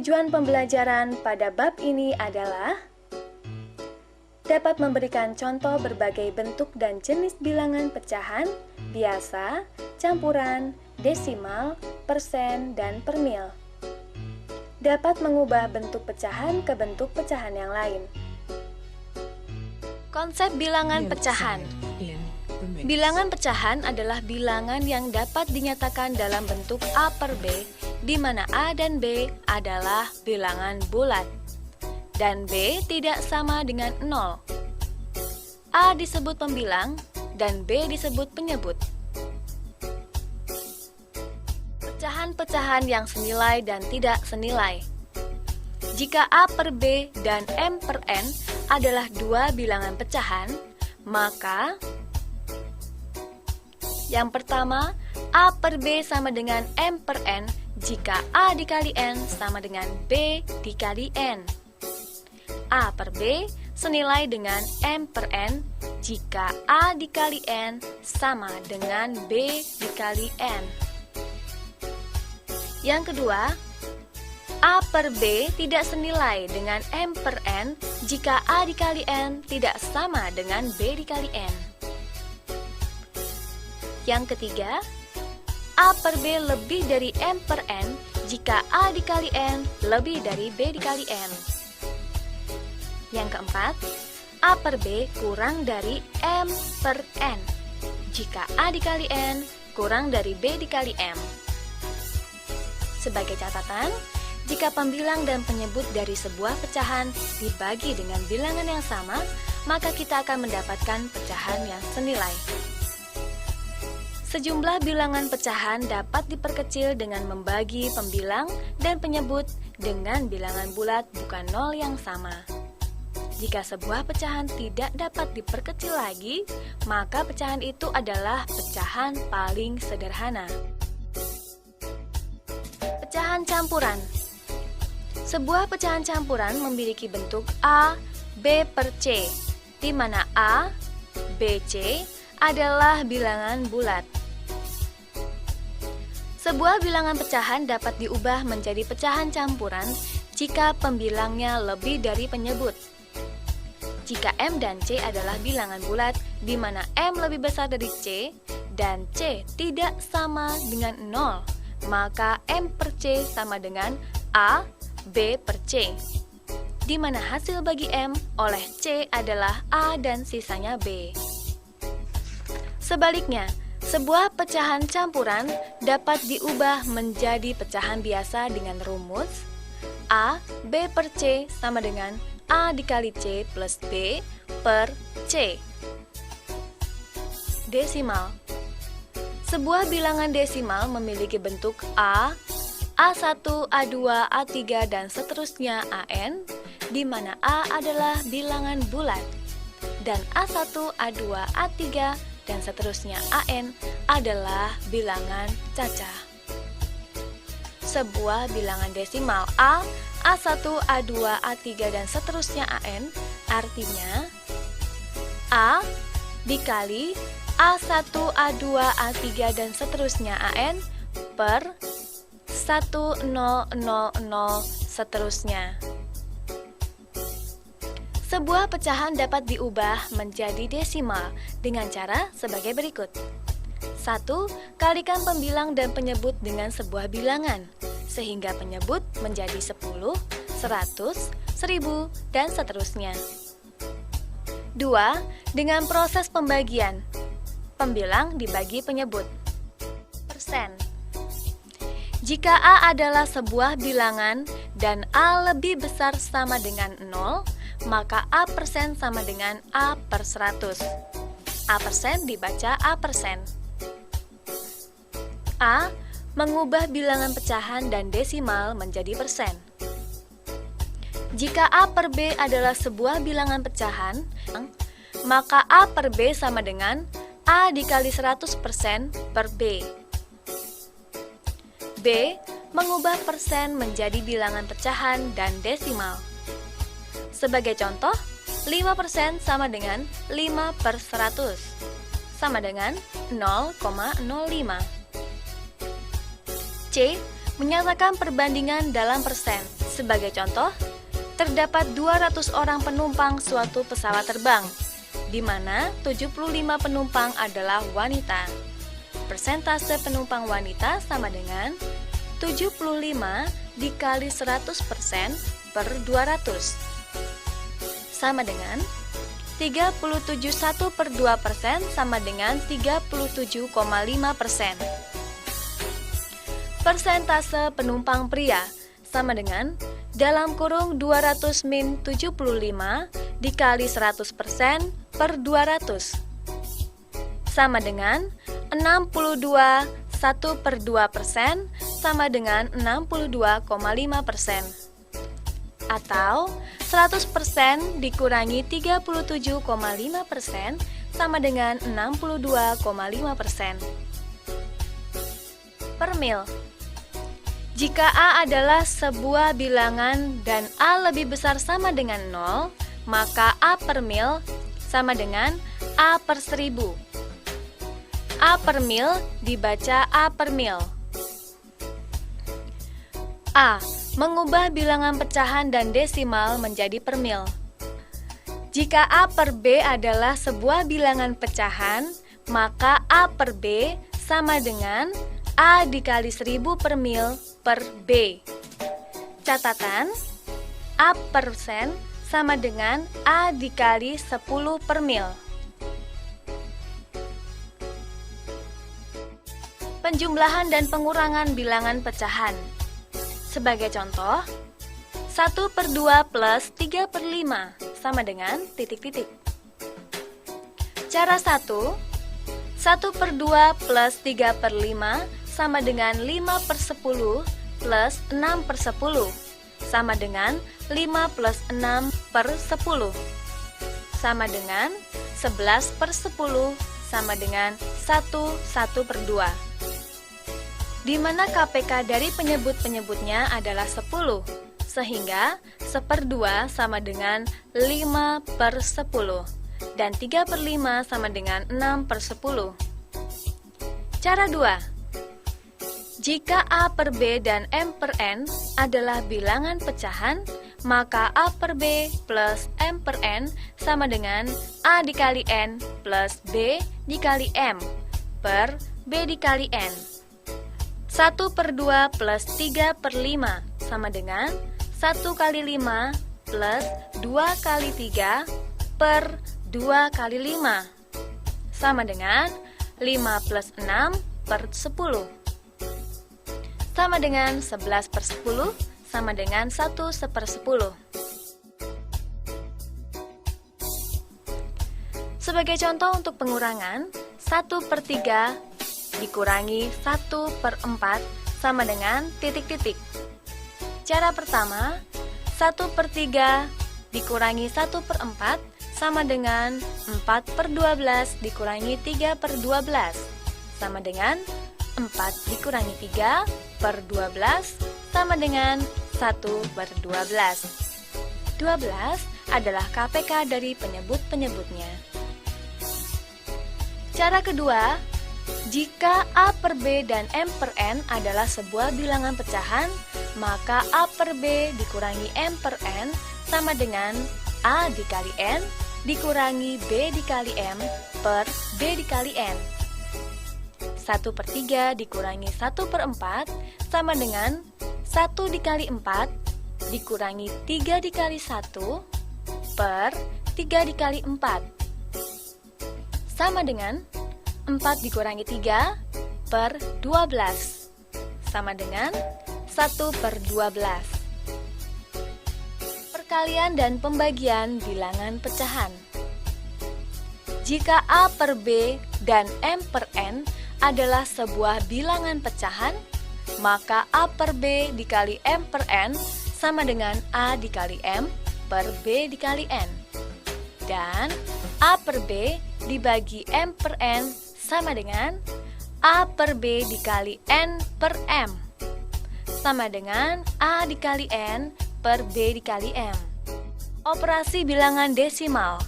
Tujuan pembelajaran pada bab ini adalah dapat memberikan contoh berbagai bentuk dan jenis bilangan pecahan, biasa, campuran, desimal, persen, dan per mil. Dapat mengubah bentuk pecahan ke bentuk pecahan yang lain. Konsep bilangan pecahan. Bilangan pecahan adalah bilangan yang dapat dinyatakan dalam bentuk A per B, di mana A dan B adalah bilangan bulat, dan B tidak sama dengan 0. A disebut pembilang, dan B disebut penyebut. Pecahan-pecahan yang senilai dan tidak senilai. Jika A per B dan M per N adalah dua bilangan pecahan, maka yang pertama, A per B sama dengan M per N jika A dikali N sama dengan B dikali N. A per B senilai dengan M per N jika A dikali N sama dengan B dikali N. Yang kedua, A per B tidak senilai dengan M per N jika A dikali N tidak sama dengan B dikali N. Yang ketiga, A per B lebih dari M per N jika A dikali N lebih dari B dikali N. Yang keempat, A per B kurang dari M per N jika A dikali N kurang dari B dikali M. Sebagai catatan, jika pembilang dan penyebut dari sebuah pecahan dibagi dengan bilangan yang sama, maka kita akan mendapatkan pecahan yang senilai. Sejumlah bilangan pecahan dapat diperkecil dengan membagi pembilang dan penyebut dengan bilangan bulat bukan nol yang sama. Jika sebuah pecahan tidak dapat diperkecil lagi, maka pecahan itu adalah pecahan paling sederhana. Pecahan campuran. Sebuah pecahan campuran memiliki bentuk A, B per C, di mana A, B, C adalah bilangan bulat. Sebuah bilangan pecahan dapat diubah menjadi pecahan campuran jika pembilangnya lebih dari penyebut. Jika M dan C adalah bilangan bulat, di mana M lebih besar dari C dan C tidak sama dengan 0, maka M per C sama dengan A, B per C, di mana hasil bagi M oleh C adalah A dan sisanya B. Sebaliknya, sebuah pecahan campuran dapat diubah menjadi pecahan biasa dengan rumus A, B per C sama dengan A dikali C plus B per C. Desimal. Sebuah bilangan desimal memiliki bentuk A, A1, A2, A3, dan seterusnya AN, di mana A adalah bilangan bulat, dan A1, A2, A3, dan seterusnya AN adalah bilangan cacah. Sebuah bilangan desimal A, A1, A2, A3, dan seterusnya AN artinya A dikali A1, A2, A3, dan seterusnya AN per 1000 seterusnya. Sebuah pecahan dapat diubah menjadi desimal dengan cara sebagai berikut. 1. Kalikan pembilang dan penyebut dengan sebuah bilangan, sehingga penyebut menjadi 10, 100, 1000, dan seterusnya. 2. Dengan proses pembagian, pembilang dibagi penyebut. Persen. Jika A adalah sebuah bilangan dan A lebih besar sama dengan 0, maka A persen sama dengan A per 100. A persen dibaca A persen. A mengubah bilangan pecahan dan desimal menjadi persen. Jika A per B adalah sebuah bilangan pecahan, maka A per B sama dengan A dikali 100% per B. B mengubah persen menjadi bilangan pecahan dan desimal. Sebagai contoh, 5% sama dengan 5 per 100, sama dengan 0,05. C. Menyatakan perbandingan dalam persen, Sebagai contoh, terdapat 200 orang penumpang suatu pesawat terbang, di mana 75 penumpang adalah wanita. Persentase penumpang wanita sama dengan 75 dikali 100% per 200, sama dengan 37,1 per 2% sama dengan 37,5%. Persentase penumpang pria sama dengan dalam kurung 200 min 75 dikali 100% per 200, sama dengan 62 1 per 2% sama dengan 62,5%. Atau 100% dikurangi 37,5% sama dengan 62,5%. Per mil. Jika A adalah sebuah bilangan dan A lebih besar sama dengan 0, maka A per mil sama dengan A per 1000. A per mil dibaca A per mil. A. Mengubah bilangan pecahan dan desimal menjadi per mil. Jika A per B adalah sebuah bilangan pecahan, maka A per B sama dengan A dikali 1000 per mil per B. Catatan, A persen sama dengan A dikali 10 per mil. Penjumlahan dan pengurangan bilangan pecahan. Sebagai contoh, 1 per 2 plus 3 per 5 sama dengan titik-titik. Cara 1, 1 per 2 plus 3 per 5 sama dengan 5 per 10 plus 6 per 10 sama dengan 5 plus 6 per 10 sama dengan 11 per 10 sama dengan 1 per 2. Di mana KPK dari penyebut-penyebutnya adalah 10, sehingga 1/2 sama dengan 5 per 10, dan 3 per 5 sama dengan 6 per 10. Cara 2. Jika A per B dan M per N adalah bilangan pecahan, maka A per B plus M per N sama dengan A dikali N plus B dikali M per B dikali N. 1 per 2 plus 3 per 5 sama dengan 1 kali 5 plus 2 kali 3 per 2 kali 5 sama dengan 5 plus 6 per 10 sama dengan 11 per 10 sama dengan 1 seper-10. Sebagai contoh untuk pengurangan, 1 per 3 dikurangi 1 per 4 sama dengan titik-titik. Cara pertama, 1 per 3 dikurangi 1 per 4 sama dengan 4 per 12 dikurangi 3 per 12 sama dengan 4 dikurangi 3 per 12 sama dengan 1 per 12. 12 adalah KPK dari penyebut-penyebutnya. Cara kedua, jika A per B dan M per N adalah sebuah bilangan pecahan, maka A per B dikurangi M per N sama dengan A dikali N dikurangi B dikali M per B dikali N. 1 per 3 dikurangi 1 per 4 sama dengan 1 dikali 4 dikurangi 3 dikali 1 per 3 dikali 4 sama dengan 4 dikurangi 3 per 12 sama dengan 1 per 12. Perkalian dan pembagian bilangan pecahan. Jika A per B dan M per N adalah sebuah bilangan pecahan, maka A per B dikali M per N sama dengan A dikali M per B dikali N. Dan A per B dibagi M per N sama dengan A per B dikali N per M sama dengan A dikali N per B dikali M. Operasi bilangan desimal.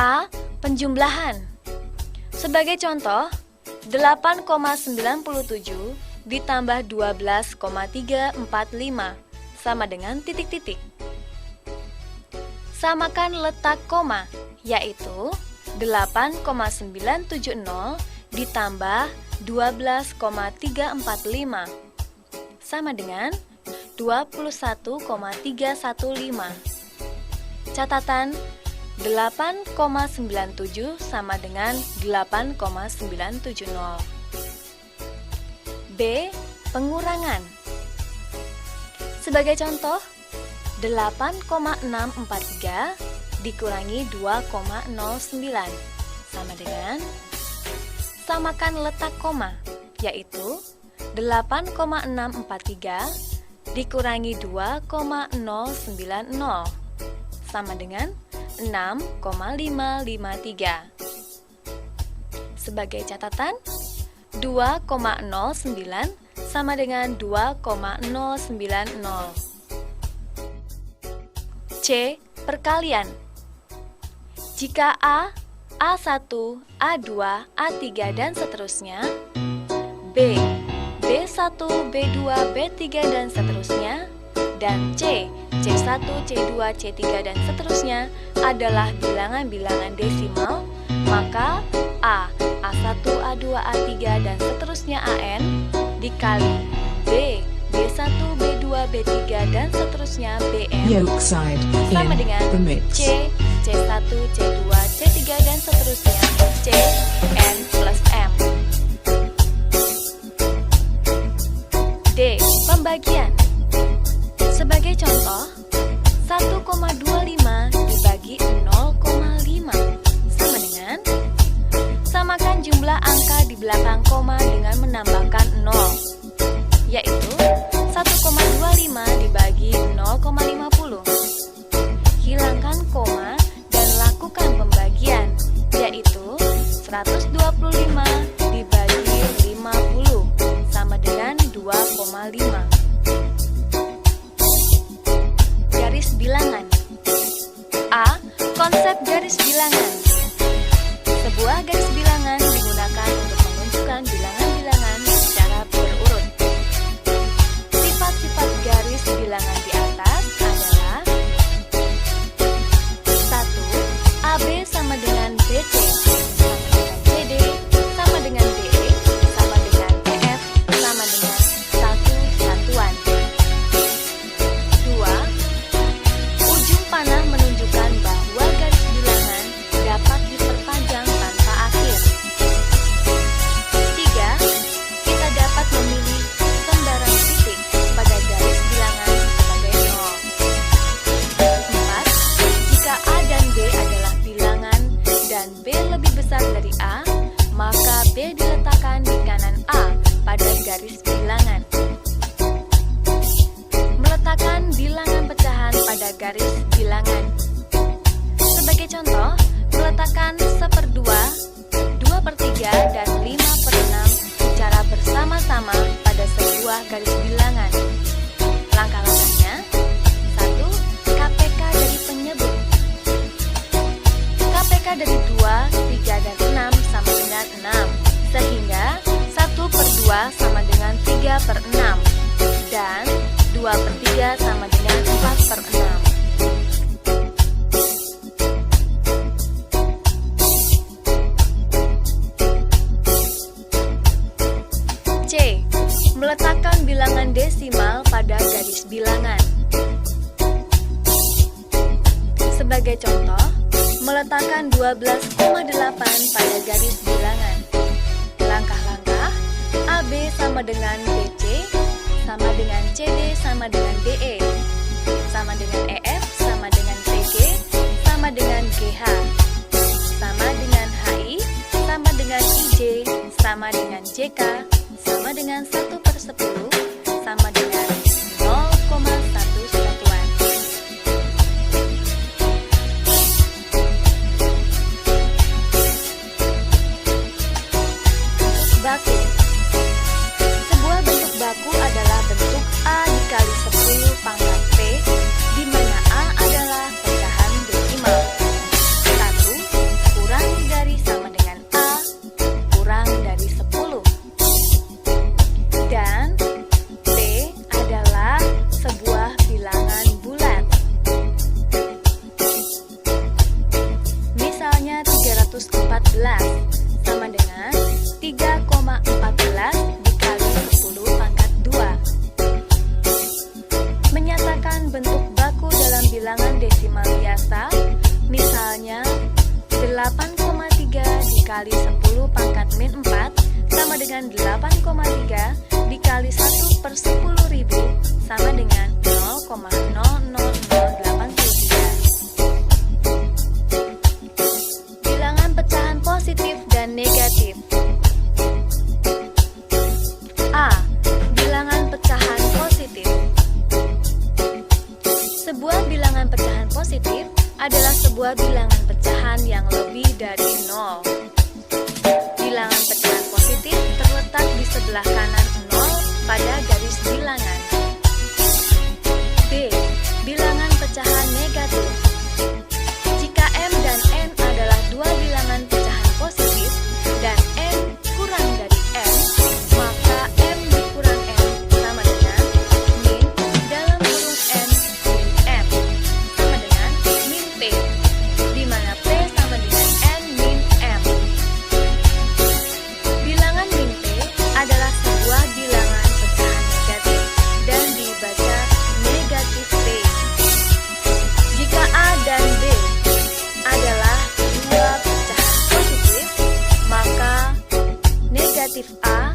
A. Penjumlahan. Sebagai contoh, 8,97 ditambah 12,345 sama dengan titik-titik. Samakan letak koma, yaitu 8,970 ditambah 12,345 sama dengan 21,315. Catatan 8,97 sama dengan 8,970. B. Pengurangan. Sebagai contoh, 8,643 dikurangi 2,09 sama dengan, samakan letak koma, yaitu 8,643 dikurangi 2,090 sama dengan 6,553. Sebagai catatan, 2,09 sama dengan 2,090. C. Perkalian. Jika A, A1, A2, A3, dan seterusnya, B, B1, B2, B3, dan seterusnya, dan C, C1, C2, C3, dan seterusnya adalah bilangan-bilangan desimal, maka A, A1, A2, A3, dan seterusnya AN dikali B, B1, B2, B3, dan seterusnya BN Yolk side sama in dengan the mix. C, C1, C2, C3, dan seterusnya C, N plus M. D. Pembagian. Sebagai contoh, 1,25 dibagi 0,5 sama dengan, samakan jumlah angka di belakang koma dengan menambahkan 0, yaitu 1,25 dibagi 0,50. Hilangkan koma dan lakukan pembagian, yaitu 125 dibagi 50 sama dengan 2,5. Garis bilangan. A. Konsep garis bilangan. Sebuah garis bilangan digunakan untuk menunjukkan bilangan-bilangan secara berurut. Sifat-sifat garis bilangan di atas adalah: 1. AB sama dengan BC sama dengan CD sama dengan DE sama dengan EF sama dengan satu satuan. 2. Ujung panah menunjukkan bahwa garis bilangan dapat diperpanjang tanpa akhir. 3. Kita dapat memilih sembarang titik pada garis bilangan sebagai 0. 4. Jika A dan B adalah bilangan dan B lebih besar dari A, maka B diletakkan di kanan A pada garis bilangan. Meletakkan bilangan pecahan pada garis bilangan. Sebagai contoh, meletakkan 1/2, 2/3, dan 5/6 secara bersama-sama pada sebuah garis bilangan. Langkah-langkahnya: 1. KPK dari penyebut. KPK dari 2, 3, dan 6 sama dengan 6, sehingga 1/2 sama dengan 3/6, dan 2/3 sama dengan 4/6. C. Meletakkan bilangan desimal pada garis bilangan. Sebagai contoh, meletakkan 12,8 pada garis bilangan. Langkah-langkah: AB sama dengan BC, sama dengan CD, sama dengan DE, sama dengan EF, sama dengan PG, sama dengan GH, sama dengan HI, sama dengan IJ, sama dengan JK, sama dengan 1/10, sama dengan 0,1 satuan. Baku. Sebuah bentuk baku adalah bentuk A dikali 10 pangkat P, di mana A adalah pecahan desimal. 1 kurang dari sama dengan A kurang dari 10. Dan sama dengan 3,14 dikali 10 pangkat 2. Menyatakan bentuk baku dalam bilangan desimal biasa, misalnya 8,3 dikali 10 pangkat min 4 sama dengan 8,3 dikali 1 per 10.000 sama dengan 0,00083. Bilangan pecahan positif dan negatif. A. Bilangan pecahan positif. Sebuah bilangan pecahan positif adalah sebuah bilangan pecahan yang lebih dari 0. Bilangan pecahan positif terletak di sebelah kanan 0 pada garis bilangan. B. Bilangan pecahan negatif. Jika M dan N adalah dua bilangan pecahan positif dan M kurang dari M, maka M dikurang M sama dengan min dalam kurung M min M sama dengan min P, di mana P sama dengan N min M. Bilangan min P adalah sebuah bilangan pecahan negatif dan dibaca negatif P. Jika A dan B adalah dua pecahan positif, maka negatif A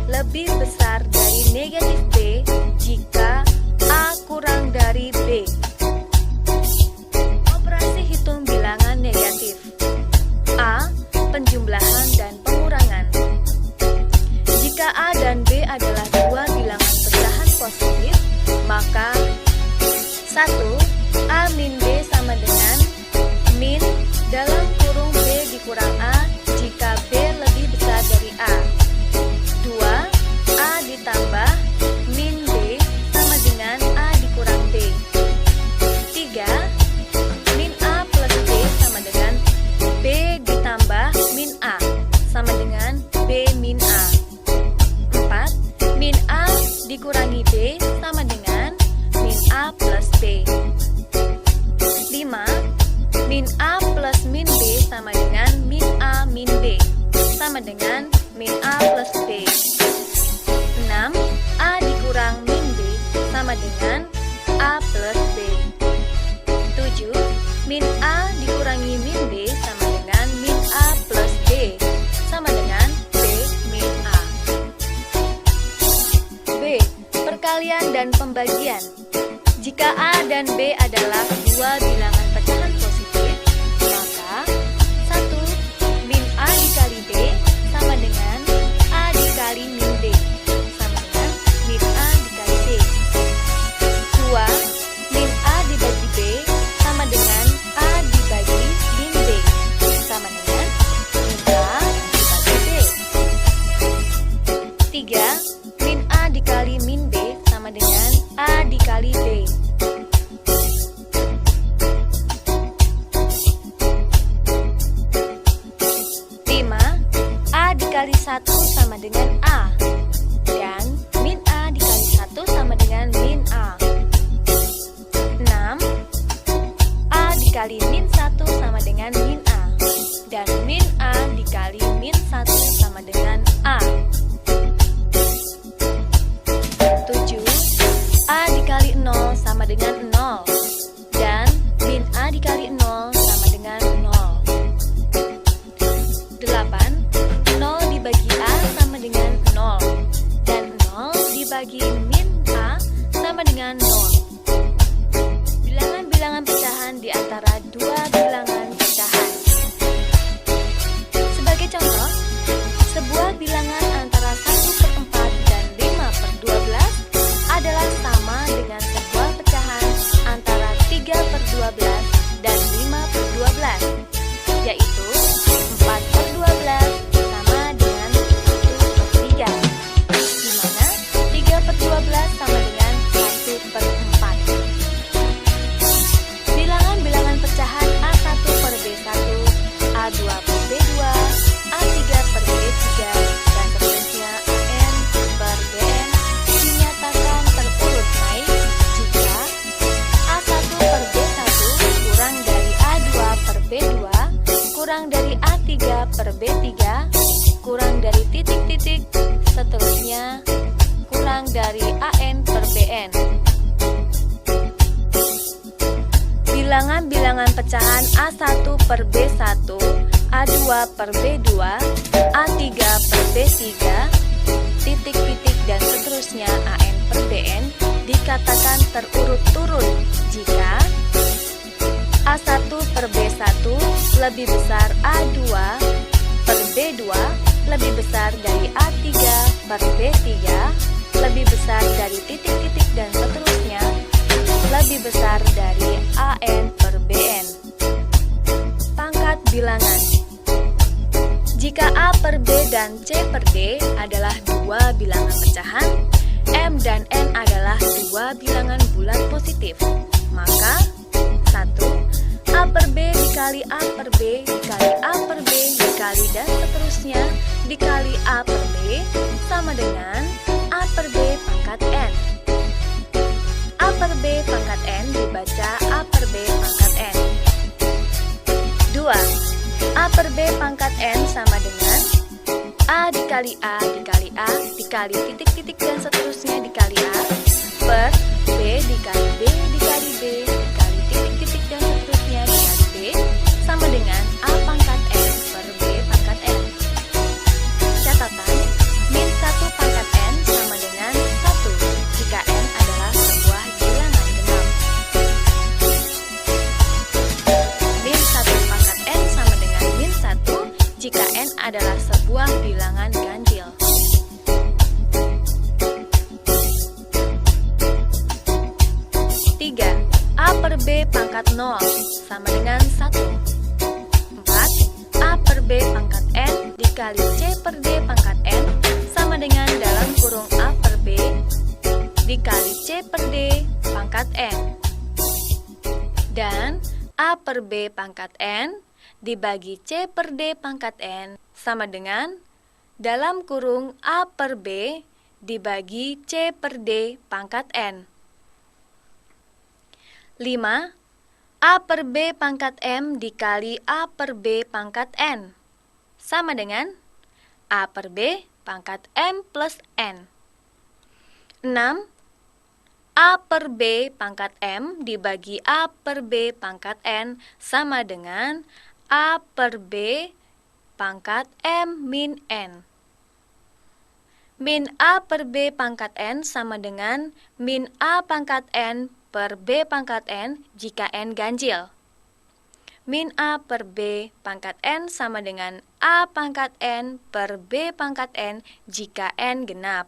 lebih besar dari negatif B jika A kurang dari B. Operasi hitung bilangan negatif. A. Penjumlahan dan pengurangan. Jika A dan B adalah dua bilangan pecahan positif, maka 1. A min B sama dengan min dalam kurung B dikurang A jika B lebih besar dari A. 2. A ditambah min B sama dengan A dikurang B. 3. Min A plus B sama dengan B ditambah min A sama dengan B min A. 4. Min A dikurangi B sama dengan min A plus B. 5. Min A plus min B sama dengan min A min B sama dengan min A plus B. 6. A dikurang min B sama dengan A plus B. 7. Min A dikurangi min B sama dengan min A plus B sama dengan B min A. B. Perkalian dan pembagian. Jika A dan B adalah dua bilangan pecahan positif, maka 1. Min A dikali B sama dengan A dikali min B sama dengan min A dikali B. 2. Min A dibagi B sama dengan A dibagi min B sama dengan min A dibagi B. 3. Min A dikali min B sama dengan A dikali B. 5. A dikali 1 sama dengan A dan min A dikali 1 sama dengan min A. 6. A dikali min 1 sama dengan min A dan min A dikali min 1 sama dengan A. 7. A dikali 0 sama dengan 0 dan min A dikali 0 sama dengan 0. 8. 0 dibagi A sama dengan 0 dan 0 dibagi min A sama dengan 0. Bilangan-bilangan pecahan di antara dua kurang dari A3 per B3 kurang dari titik-titik, seterusnya kurang dari AN per BN. Bilangan-bilangan pecahan A1 per B1, A2 per B2, A3 per B3, titik-titik dan seterusnya AN per BN dikatakan terurut-turut jika A1 per B1 lebih besar A2 per B2 lebih besar dari A3 per B3 lebih besar dari titik-titik dan seterusnya lebih besar dari AN per BN. Pangkat bilangan. Jika A per B dan C per D adalah dua bilangan pecahan, M dan N adalah dua bilangan bulat positif, maka 1. A per B dikali A per B dikali A per B dikali dan seterusnya dikali A per B sama dengan A per B pangkat N. A per B pangkat N dibaca A per B pangkat N. 2. A per B pangkat N sama dengan A dikali A dikali A dikali titik-titik dan seterusnya dikali A per B dikali B dikali B dikali titik-titik dan seterusnya dikali B sama dengan A pangkat N per B pangkat N. Catatan, min 1 pangkat N sama dengan 1 jika N adalah sebuah bilangan genap. Min 1 pangkat N sama dengan min 1 jika N adalah sebuah bilangan ganjil. 3. A per B pangkat 0 sama dengan 1. 4. A per B pangkat N dikali C per D pangkat N sama dengan dalam kurung A per B dikali C per D pangkat N. Dan A per B pangkat N dibagi C per D pangkat N sama dengan dalam kurung A per B dibagi C per D pangkat N. 5. A per B pangkat M dikali A per B pangkat N sama dengan A per B pangkat M plus N. 6. A per B pangkat M dibagi A per B pangkat N sama dengan A per B pangkat M min N. Min A per B pangkat N sama dengan min A pangkat N per B pangkat N jika N ganjil. Min A per B pangkat N sama dengan A pangkat N per B pangkat N jika N genap.